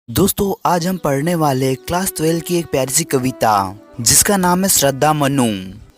दोस्तों आज हम पढ़ने वाले क्लास 12 की एक प्यारी सी कविता जिसका नाम है श्रद्धा मनु,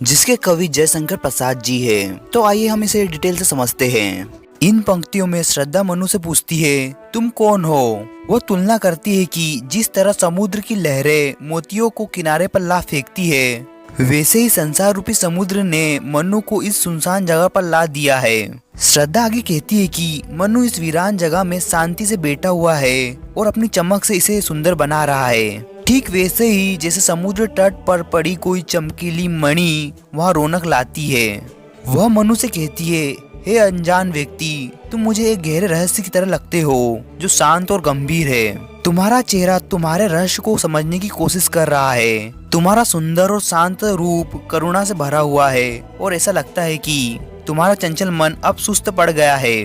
जिसके कवि जयशंकर प्रसाद जी है। तो आइए हम इसे डिटेल से समझते हैं। इन पंक्तियों में श्रद्धा मनु से पूछती है तुम कौन हो। वह तुलना करती है कि जिस तरह समुद्र की लहरें मोतियों को किनारे पर ला फेंकती है, वैसे ही संसार रूपी समुद्र ने मनु को इस सुनसान जगह पर ला दिया है। श्रद्धा आगे कहती है कि मनु इस वीरान जगह में शांति से बैठा हुआ है और अपनी चमक से इसे सुंदर बना रहा है। ठीक वैसे ही जैसे समुद्र तट पर पड़ी कोई चमकीली मणि वहाँ रौनक लाती है। वह मनु से कहती है, हे अनजान व्यक्ति, तुम मुझे एक गहरे रहस्य की तरह लगते हो जो शांत और गंभीर है। तुम्हारा चेहरा तुम्हारे रहस्य को समझने की कोशिश कर रहा है। तुम्हारा सुंदर और शांत रूप करुणा से भरा हुआ है और ऐसा लगता है कि तुम्हारा चंचल मन अब सुस्त पड़ गया है।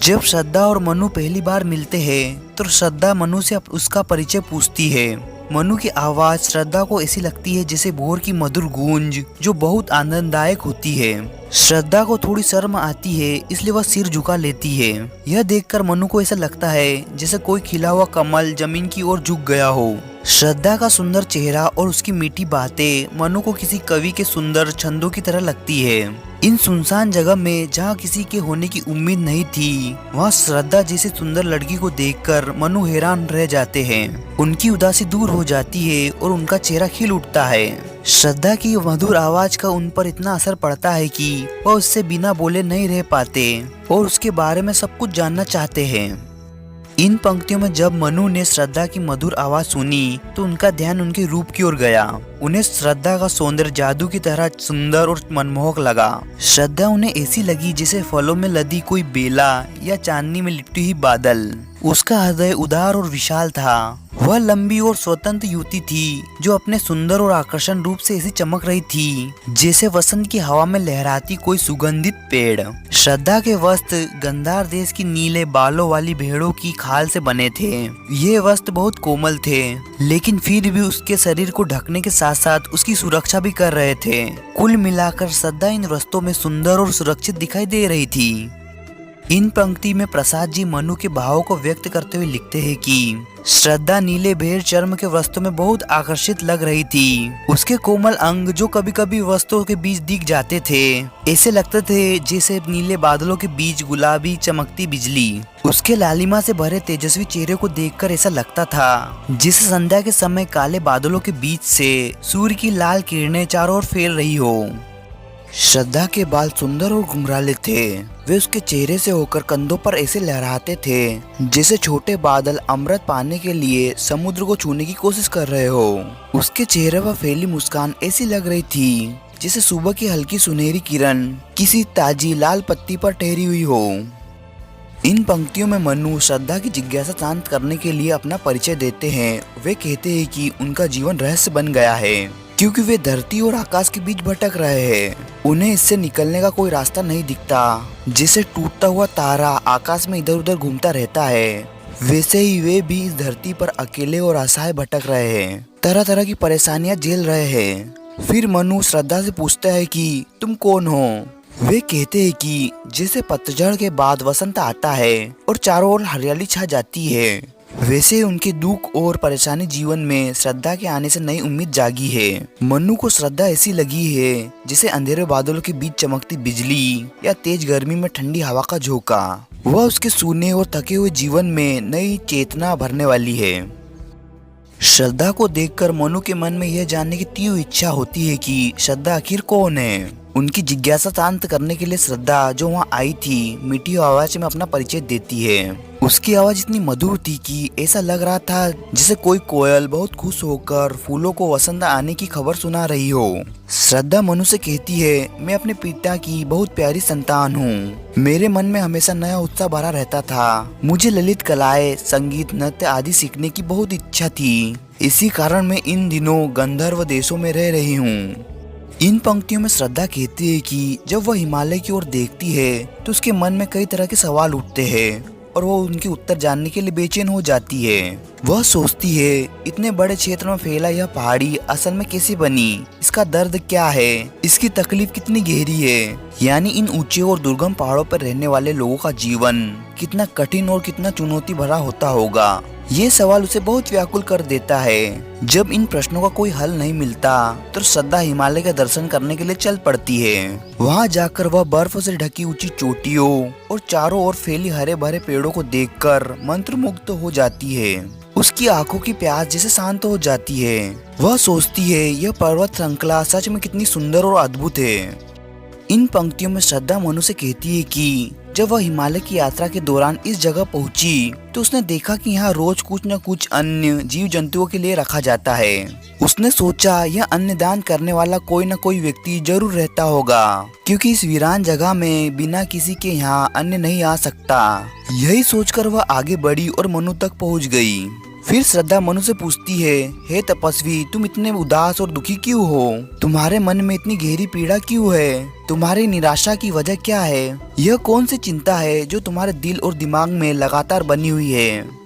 जब श्रद्धा और मनु पहली बार मिलते हैं तो श्रद्धा मनु से उसका परिचय पूछती है। मनु की आवाज श्रद्धा को ऐसी लगती है जैसे भोर की मधुर गूंज जो बहुत आनंददायक होती है। श्रद्धा को थोड़ी शर्म आती है, इसलिए वह सिर झुका लेती है। यह देखकर मनु को ऐसा लगता है जैसे कोई खिला हुआ कमल जमीन की ओर झुक गया हो। श्रद्धा का सुंदर चेहरा और उसकी मीठी बातें मनु को किसी कवि के सुंदर छंदों की तरह लगती है। इन सुनसान जगह में जहाँ किसी के होने की उम्मीद नहीं थी, वहाँ श्रद्धा जैसी सुंदर लड़की को देखकर मनु हैरान रह जाते हैं। उनकी उदासी दूर हो जाती है और उनका चेहरा खिल उठता है। श्रद्धा की मधुर आवाज का उन पर इतना असर पड़ता है कि वह उससे बिना बोले नहीं रह पाते और उसके बारे में सब कुछ जानना चाहते हैं। इन पंक्तियों में जब मनु ने श्रद्धा की मधुर आवाज सुनी तो उनका ध्यान उनके रूप की ओर गया। उन्हें श्रद्धा का सौंदर्य जादू की तरह सुंदर और मनमोहक लगा। श्रद्धा उन्हें ऐसी लगी जैसे फलों में लदी कोई बेला या चांदनी में लिपटी हुई बादल। उसका हृदय उदार और विशाल था। वह लंबी और स्वतंत्र युवती थी जो अपने सुंदर और आकर्षण रूप से ऐसी चमक रही थी जैसे वसंत की हवा में लहराती कोई सुगंधित पेड़। श्रद्धा के वस्त्र गंधार देश की नीले बालों वाली भेड़ों की खाल से बने थे। ये वस्त्र बहुत कोमल थे, लेकिन फिर भी उसके शरीर को ढकने के साथ साथ उसकी सुरक्षा भी कर रहे थे। कुल मिलाकर श्रद्धा इन वस्त्रों में सुंदर और सुरक्षित दिखाई दे रही थी। इन पंक्ति में प्रसाद जी मनु के भावों को व्यक्त करते हुए लिखते हैं कि श्रद्धा नीले भेड़ चर्म के वस्त्रों में बहुत आकर्षित लग रही थी। उसके कोमल अंग जो कभी कभी वस्त्रों के बीच दिख जाते थे, ऐसे लगते थे जैसे नीले बादलों के बीच गुलाबी चमकती बिजली। उसके लालिमा से भरे तेजस्वी चेहरे को देखकर ऐसा लगता था जैसे संध्या के समय काले बादलों के बीच से सूर्य की लाल किरणें चारों ओर फैल रही हो। श्रद्धा के बाल सुंदर और घुंघराले थे। वे उसके चेहरे से होकर कंधों पर ऐसे लहराते थे जैसे छोटे बादल अमृत पाने के लिए समुद्र को छूने की कोशिश कर रहे हो। उसके चेहरे पर फैली मुस्कान ऐसी लग रही थी जैसे सुबह की हल्की सुनहरी किरण किसी ताजी लाल पत्ती पर ठहरी हुई हो। इन पंक्तियों में मनु श्रद्धा की जिज्ञासा शांत करने के लिए अपना परिचय देते हैं। वे कहते हैं कि उनका जीवन रहस्य बन गया है क्योंकि वे धरती और आकाश के बीच भटक रहे हैं। उन्हें इससे निकलने का कोई रास्ता नहीं दिखता। जैसे टूटता हुआ तारा आकाश में इधर उधर घूमता रहता है, वैसे ही वे भी इस धरती पर अकेले और असहाय भटक रहे हैं, तरह तरह की परेशानियां झेल रहे हैं। फिर मनु श्रद्धा से पूछता है कि तुम कौन हो। वे कहते हैं कि जैसे पतझड़ के बाद वसंत आता है और चारों ओर हरियाली छा जाती है, वैसे उनके दुख और परेशानी जीवन में श्रद्धा के आने से नई उम्मीद जागी है। मनु को श्रद्धा ऐसी लगी है जैसे अंधेरे बादलों के बीच चमकती बिजली या तेज गर्मी में ठंडी हवा का झोंका। वह उसके सूने और थके हुए जीवन में नई चेतना भरने वाली है। श्रद्धा को देखकर मनु के मन में यह जानने की तीव्र इच्छा होती है कि श्रद्धा आखिर कौन है। उनकी जिज्ञासा शांत करने के लिए श्रद्धा जो वहाँ आई थी मीठी आवाज में अपना परिचय देती है। उसकी आवाज इतनी मधुर थी कि ऐसा लग रहा था जैसे कोई कोयल बहुत खुश होकर फूलों को वसंत आने की खबर सुना रही हो। श्रद्धा मनु से कहती है, मैं अपने पिता की बहुत प्यारी संतान हूँ। मेरे मन में हमेशा नया उत्साह भरा रहता था। मुझे ललित कलाएं, संगीत, नृत्य आदि सीखने की बहुत इच्छा थी। इसी कारण मैं इन दिनों गंधर्व देशों में रह रही हूँ। इन पंक्तियों में श्रद्धा कहती है कि जब वह हिमालय की ओर देखती है तो उसके मन में कई तरह के सवाल उठते हैं और वो उनके उत्तर जानने के लिए बेचैन हो जाती है। वह सोचती है इतने बड़े क्षेत्र में फैला यह पहाड़ी असल में कैसे बनी, इसका दर्द क्या है, इसकी तकलीफ कितनी गहरी है। यानी इन ऊंचे और दुर्गम पहाड़ों पर रहने वाले लोगों का जीवन कितना कठिन और कितना चुनौती भरा होता होगा। ये सवाल उसे बहुत व्याकुल कर देता है। जब इन प्रश्नों का कोई हल नहीं मिलता तो श्रद्धा हिमालय का दर्शन करने के लिए चल पड़ती है। वहाँ जाकर वह बर्फ से ढकी ऊंची चोटियों और चारों ओर फैली हरे भरे पेड़ों को देखकर मंत्रमुग्ध हो जाती है। उसकी आंखों की प्यास जैसे शांत हो जाती है। वह सोचती है यह पर्वत श्रृंखला सच में कितनी सुंदर और अद्भुत है। इन पंक्तियों में श्रद्धा मनु से कहती है कि जब वह हिमालय की यात्रा के दौरान इस जगह पहुंची तो उसने देखा कि यहाँ रोज कुछ न कुछ अन्य जीव जंतुओं के लिए रखा जाता है। उसने सोचा यह अन्न दान करने वाला कोई न कोई व्यक्ति जरूर रहता होगा, क्योंकि इस वीरान जगह में बिना किसी के यहाँ अन्न नहीं आ सकता। यही सोचकर वह आगे बढ़ी और मनु तक पहुँच गई। फिर श्रद्धा मनु से पूछती है, हे तपस्वी, तुम इतने उदास और दुखी क्यों हो? तुम्हारे मन में इतनी गहरी पीड़ा क्यों है? तुम्हारी निराशा की वजह क्या है? यह कौन सी चिंता है जो तुम्हारे दिल और दिमाग में लगातार बनी हुई है?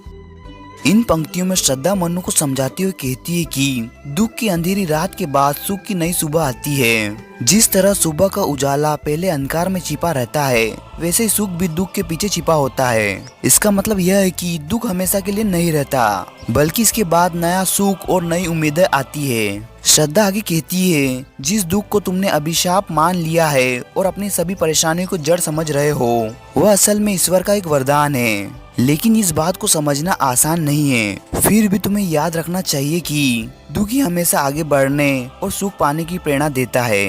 इन पंक्तियों में श्रद्धा मनु को समझाती हुई कहती है कि दुख की अंधेरी रात के बाद सुख की नई सुबह आती है। जिस तरह सुबह का उजाला पहले अंधकार में छिपा रहता है, वैसे ही सुख भी दुख के पीछे छिपा होता है। इसका मतलब यह है कि दुख हमेशा के लिए नहीं रहता, बल्कि इसके बाद नया सुख और नई उम्मीदें आती है। श्रद्धा आगे कहती है, जिस दुख को तुमने अभिशाप मान लिया है और अपनी सभी परेशानियों को जड़ समझ रहे हो, वह असल में ईश्वर का एक वरदान है। लेकिन इस बात को समझना आसान नहीं है। फिर भी तुम्हें याद रखना चाहिए कि दुखी हमेशा आगे बढ़ने और सुख पाने की प्रेरणा देता है।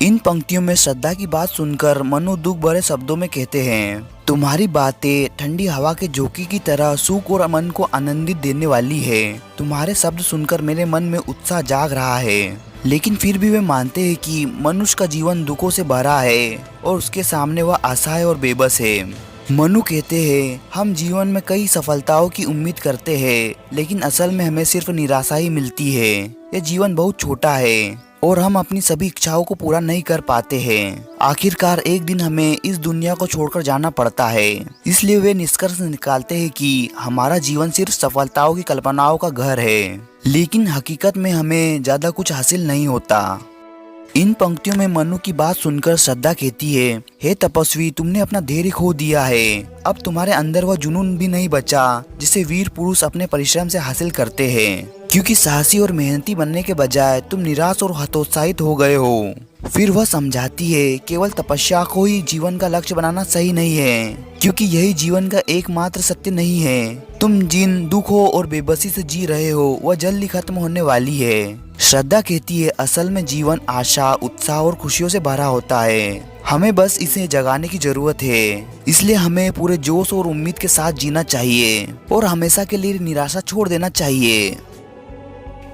इन पंक्तियों में श्रद्धा की बात सुनकर मनु दुख भरे शब्दों में कहते हैं, तुम्हारी बातें ठंडी हवा के झोंके की तरह सुख और मन को आनंदित देने वाली है। तुम्हारे शब्द सुनकर मेरे मन में उत्साह जाग रहा है। लेकिन फिर भी वे मानते हैं कि मनुष्य का जीवन दुखों से भरा है और उसके सामने वह असहाय और बेबस है। मनु कहते हैं, हम जीवन में कई सफलताओं की उम्मीद करते हैं, लेकिन असल में हमें सिर्फ निराशा ही मिलती है। यह जीवन बहुत छोटा है और हम अपनी सभी इच्छाओं को पूरा नहीं कर पाते हैं। आखिरकार एक दिन हमें इस दुनिया को छोड़कर जाना पड़ता है। इसलिए वे निष्कर्ष निकालते हैं कि हमारा जीवन सिर्फ सफलताओं की कल्पनाओं का घर है, लेकिन हकीकत में हमें ज्यादा कुछ हासिल नहीं होता। इन पंक्तियों में मनु की बात सुनकर श्रद्धा कहती है, हे तपस्वी, तुमने अपना धैर्य खो दिया है। अब तुम्हारे अंदर वह जुनून भी नहीं बचा जिसे वीर पुरुष अपने परिश्रम से हासिल करते हैं, क्योंकि साहसी और मेहनती बनने के बजाय तुम निराश और हतोत्साहित हो गए हो। फिर वह समझाती है, केवल तपस्या को ही जीवन का लक्ष्य बनाना सही नहीं है, क्योंकि यही जीवन का एकमात्र सत्य नहीं है। तुम जिन दुखों और बेबसी से जी रहे हो वह जल्द ही खत्म होने वाली है। श्रद्धा कहती है, असल में जीवन आशा, उत्साह और खुशियों से भरा होता है। हमें बस इसे जगाने की जरूरत है। इसलिए हमें पूरे जोश और उम्मीद के साथ जीना चाहिए और हमेशा के लिए निराशा छोड़ देना चाहिए।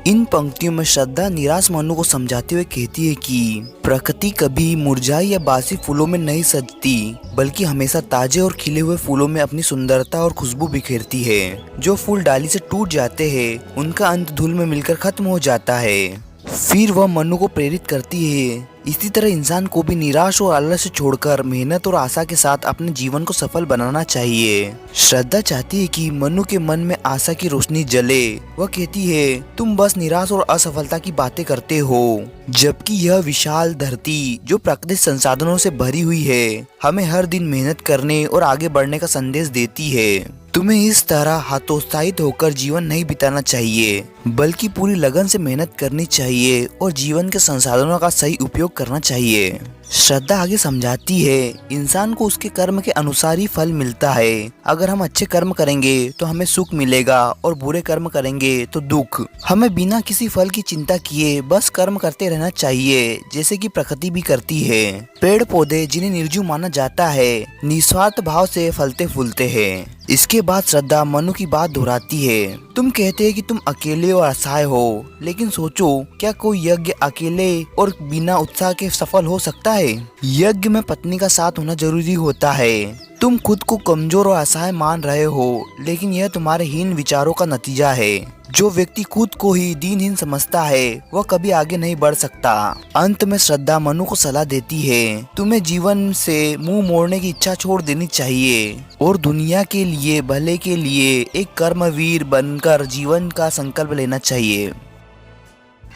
इन पंक्तियों में श्रद्धा निराश मनु को समझाते हुए कहती है कि प्रकृति कभी मुरझाई या बासी फूलों में नहीं सजती, बल्कि हमेशा ताजे और खिले हुए फूलों में अपनी सुंदरता और खुशबू बिखेरती है। जो फूल डाली से टूट जाते हैं, उनका अंत धूल में मिलकर खत्म हो जाता है। फिर वह मनु को प्रेरित करती है, इसी तरह इंसान को भी निराश और आलस छोड़कर मेहनत और आशा के साथ अपने जीवन को सफल बनाना चाहिए। श्रद्धा चाहती है कि मनु के मन में आशा की रोशनी जले। वह कहती है, तुम बस निराश और असफलता की बातें करते हो, जबकि यह विशाल धरती जो प्राकृतिक संसाधनों से भरी हुई है, हमें हर दिन मेहनत करने और आगे बढ़ने का संदेश देती है। तुम्हें इस तरह हतोत्साहित होकर जीवन नहीं बिताना चाहिए, बल्कि पूरी लगन से मेहनत करनी चाहिए और जीवन के संसाधनों का सही उपयोग करना चाहिए। श्रद्धा आगे समझाती है, इंसान को उसके कर्म के अनुसार ही फल मिलता है। अगर हम अच्छे कर्म करेंगे तो हमें सुख मिलेगा और बुरे कर्म करेंगे तो दुख। हमें बिना किसी फल की चिंता किए बस कर्म करते रहना चाहिए, जैसे कि प्रकृति भी करती है। पेड़ पौधे जिन्हें निर्जीव माना जाता है, निस्वार्थ भाव से फलते फूलते हैं। इसके बाद श्रद्धा मनु की बात दोहराती है, तुम कहते हैं कि तुम अकेले और असहाय हो, लेकिन सोचो, क्या कोई यज्ञ अकेले और बिना उत्साह के सफल हो सकता है? यज्ञ में पत्नी का साथ होना जरूरी होता है। तुम खुद को कमजोर और असहाय मान रहे हो, लेकिन यह तुम्हारे हीन विचारों का नतीजा है। जो व्यक्ति खुद को ही दीनहीन समझता है, वह कभी आगे नहीं बढ़ सकता। अंत में श्रद्धा मनु को सलाह देती है, तुम्हें जीवन से मुंह मोड़ने की इच्छा छोड़ देनी चाहिए और दुनिया के लिए, भले के लिए एक कर्मवीर बनकर जीवन का संकल्प लेना चाहिए।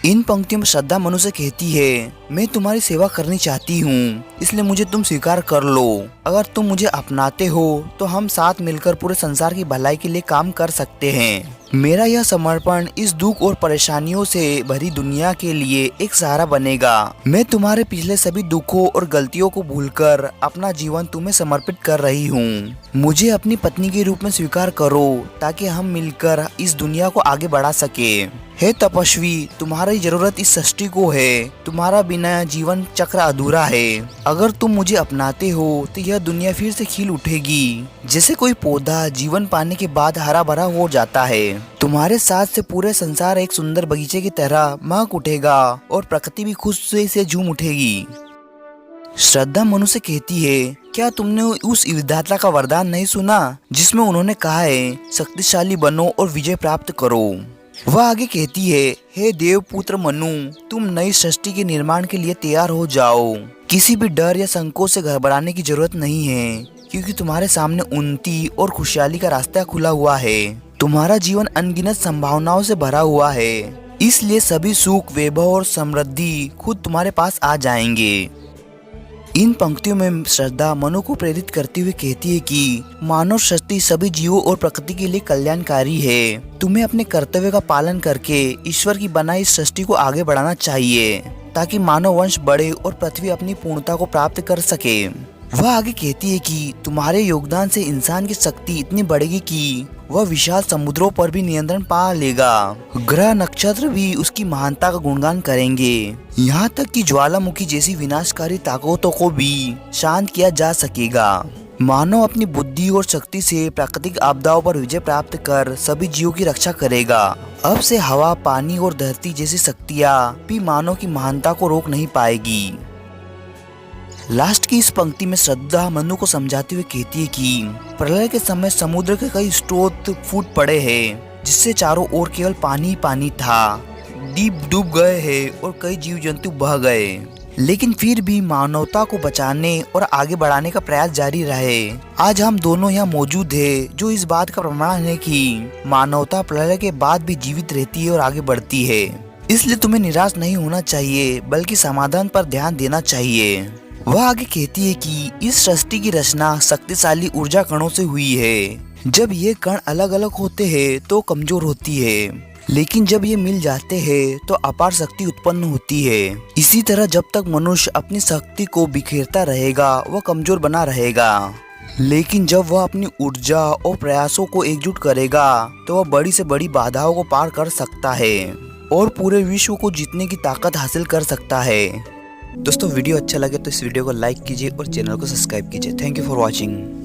इन पंक्तियों में श्रद्धा मनु से कहती है, मैं तुम्हारी सेवा करनी चाहती हूँ, इसलिए मुझे तुम स्वीकार कर लो। अगर तुम मुझे अपनाते हो तो हम साथ मिलकर पूरे संसार की भलाई के लिए काम कर सकते हैं। मेरा यह समर्पण इस दुख और परेशानियों से भरी दुनिया के लिए एक सहारा बनेगा। मैं तुम्हारे पिछले सभी दुखों और गलतियों को भूलकर अपना जीवन तुम्हें समर्पित कर रही हूँ। मुझे अपनी पत्नी के रूप में स्वीकार करो ताकि हम मिलकर इस दुनिया को आगे बढ़ा सके। हे तपस्वी, तुम्हारी जरूरत इस सृष्टि को है। तुम्हारा बिना जीवन चक्र अधूरा है। अगर तुम मुझे अपनाते हो तो यह दुनिया फिर से खिल उठेगी, जैसे कोई पौधा जीवन पाने के बाद हरा भरा हो जाता है। तुम्हारे साथ से पूरे संसार एक सुंदर बगीचे की तरह महक उठेगा और प्रकृति भी खुशी से झूम उठेगी। श्रद्धा मनु से कहती है, क्या तुमने उस विधाता का वरदान नहीं सुना जिसमें उन्होंने कहा है शक्तिशाली बनो और विजय प्राप्त करो। वह आगे कहती है, हे देवपुत्र मनु, तुम नई सृष्टि के निर्माण के लिए तैयार हो जाओ। किसी भी डर या संकोच से घबराने की जरूरत नहीं है, क्योंकि तुम्हारे सामने उन्नति और खुशहाली का रास्ता खुला हुआ है। तुम्हारा जीवन अनगिनत संभावनाओं से भरा हुआ है, इसलिए सभी सुख, वैभव और समृद्धि खुद तुम्हारे पास आ जाएंगे। इन पंक्तियों में श्रद्धा मनु को प्रेरित करते हुए कहती है कि मानव सृष्टि सभी जीवों और प्रकृति के लिए कल्याणकारी है। तुम्हें अपने कर्तव्य का पालन करके ईश्वर की बनाई इस सृष्टि को आगे बढ़ाना चाहिए, ताकि मानव वंश बढ़े और पृथ्वी अपनी पूर्णता को प्राप्त कर सके। वह आगे कहती है कि तुम्हारे योगदान से इंसान की शक्ति इतनी बढ़ेगी कि वह विशाल समुद्रों पर भी नियंत्रण पा लेगा। ग्रह नक्षत्र भी उसकी महानता का गुणगान करेंगे। यहाँ तक कि ज्वालामुखी जैसी विनाशकारी ताकतों को भी शांत किया जा सकेगा। मानव अपनी बुद्धि और शक्ति से प्राकृतिक आपदाओं पर विजय प्राप्त कर सभी जीवों की रक्षा करेगा। अब से हवा, पानी और धरती जैसी शक्तियाँ भी मानव की महानता को रोक नहीं पाएगी। लास्ट की इस पंक्ति में श्रद्धा मनु को समझाते हुए कहती है कि प्रलय के समय समुद्र के कई स्रोत फूट पड़े हैं, जिससे चारों ओर केवल पानी ही पानी था। द्वीप डूब गए हैं और कई जीव जंतु बह गए, लेकिन फिर भी मानवता को बचाने और आगे बढ़ाने का प्रयास जारी रहे। आज हम दोनों यहाँ मौजूद हैं, जो इस बात का प्रमाण है कि मानवता प्रलय के बाद भी जीवित रहती है और आगे बढ़ती है। इसलिए तुम्हें निराश नहीं होना चाहिए, बल्कि समाधान पर ध्यान देना चाहिए। वह आगे कहती है कि इस सृष्टि की रचना शक्तिशाली ऊर्जा कणों से हुई है। जब ये कण अलग अलग होते हैं तो कमजोर होती है, लेकिन जब ये मिल जाते हैं तो अपार शक्ति उत्पन्न होती है। इसी तरह जब तक मनुष्य अपनी शक्ति को बिखेरता रहेगा वह कमजोर बना रहेगा, लेकिन जब वह अपनी ऊर्जा और प्रयासों को एकजुट करेगा तो वह बड़ी से बड़ी बाधाओं को पार कर सकता है और पूरे विश्व को जीतने की ताकत हासिल कर सकता है। दोस्तों, वीडियो अच्छा लगे तो इस वीडियो को लाइक कीजिए और चैनल को सब्सक्राइब कीजिए। Thank you for watching.